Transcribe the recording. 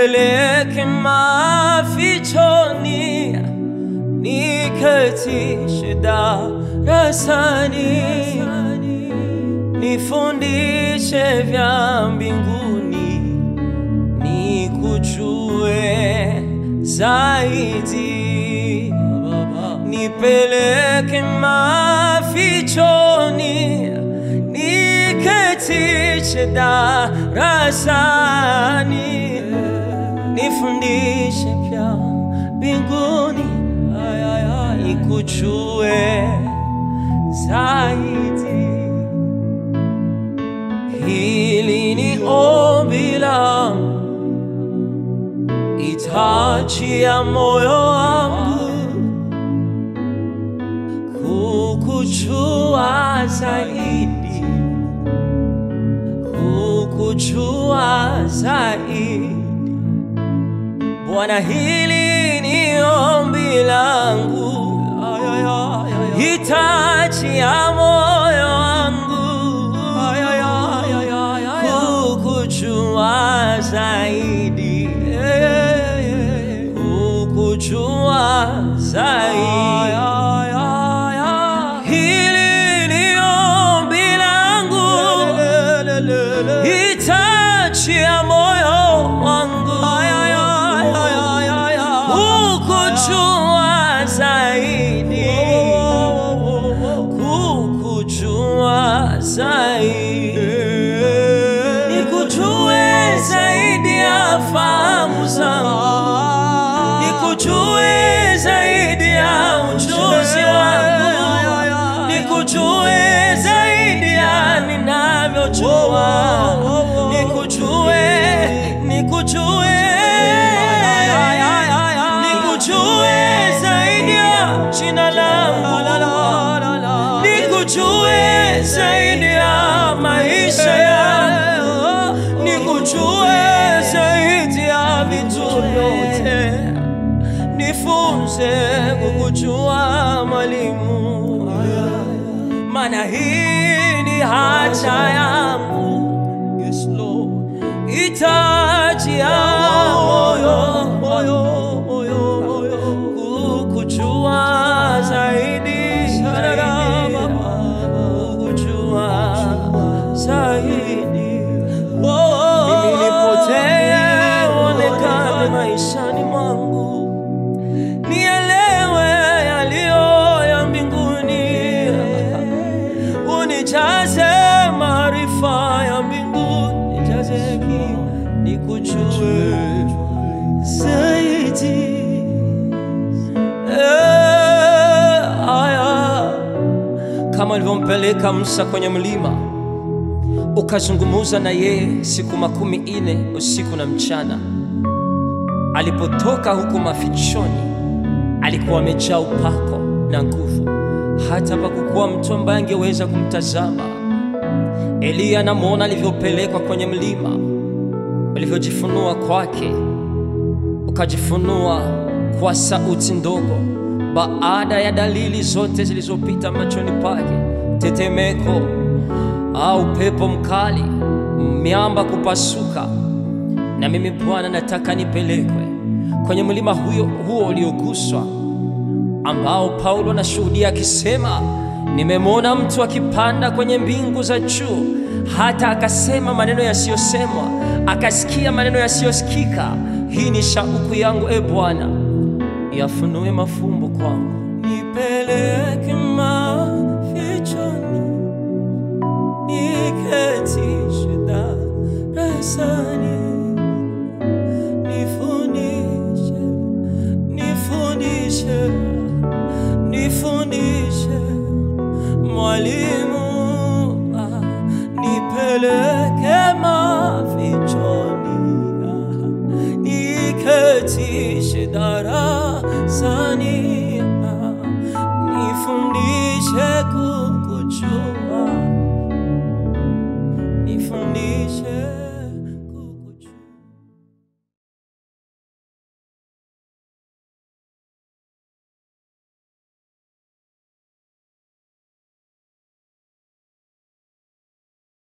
nipeleke mafichoni, niketishe darasani, nifundishe vya mbinguni, nikujue zaidi. Nipeleke mafichoni, niketishe darasani, nifundishe vya mbinguni, nikujue zaidi. Hili ni ombi langu, hitaji ya moyo wangu, kukujua zaidi, kukujua zaidi. Bwana, hili ni ombi langu, hitaji ya moyo wangu, kukujua zaidi, kukujua zaidi. Hili ni ombi langu, hitaji ya moyo wangu, kukujua zaidi, kukujua zaidi. Nikujue zaidi ya fahamu zangu, nikujue zaidi ya ujuzi wangu, nikujue zaidi ya ninavyojua, nikujue, nikujue, nikujue zaidi ya jina langu, nikujue zaidi ya maisha yangu, nikujue zaidi ya vitu vyote. Nifunze kukujua mwalimu, maana hii ni haja yangu. Yes Lord, hitaji ya moyo, kukujua zaidi, kukujua zaidi. Mimi nipotee, onekane maishani mwangu, nielewe yaliyo ya mbinguni, unijaze maarifa ya mbinguni, nijaze hekima, nikujue zaidi. Kama alivyompeleka Musa kwenye mlima, ukazungumuza na yeye siku 40 usiku na mchana. Alipotoka huko mafichoni, alikuwa amejaa upako na nguvu, hata pakukuwa mtu ambaye angeweza kumtazama. Eliya anamuona alivyopelekwa kwenye mlima, alivyojifunua kwake, ukajifunua kwa sauti ndogo. Baada ya dalili zote zilizopita machoni pake, tetemeko au pepo mkali, miamba kupasuka, na mimi Bwana nataka nipelekwe kwenye mlima huo ulioguswa, ambao Paulo anashuhudia akisema, nimemwona mtu akipanda kwenye mbingu za juu, hata akasema maneno yasiyosemwa, akasikia maneno yasiyosikika. Hii ni shauku yangu, e Bwana, yafunue mafumbo kwangu. Nipeleke mafichoni, niketishe darasani, nifundishe, nifundishe, nifundishe mwalimu.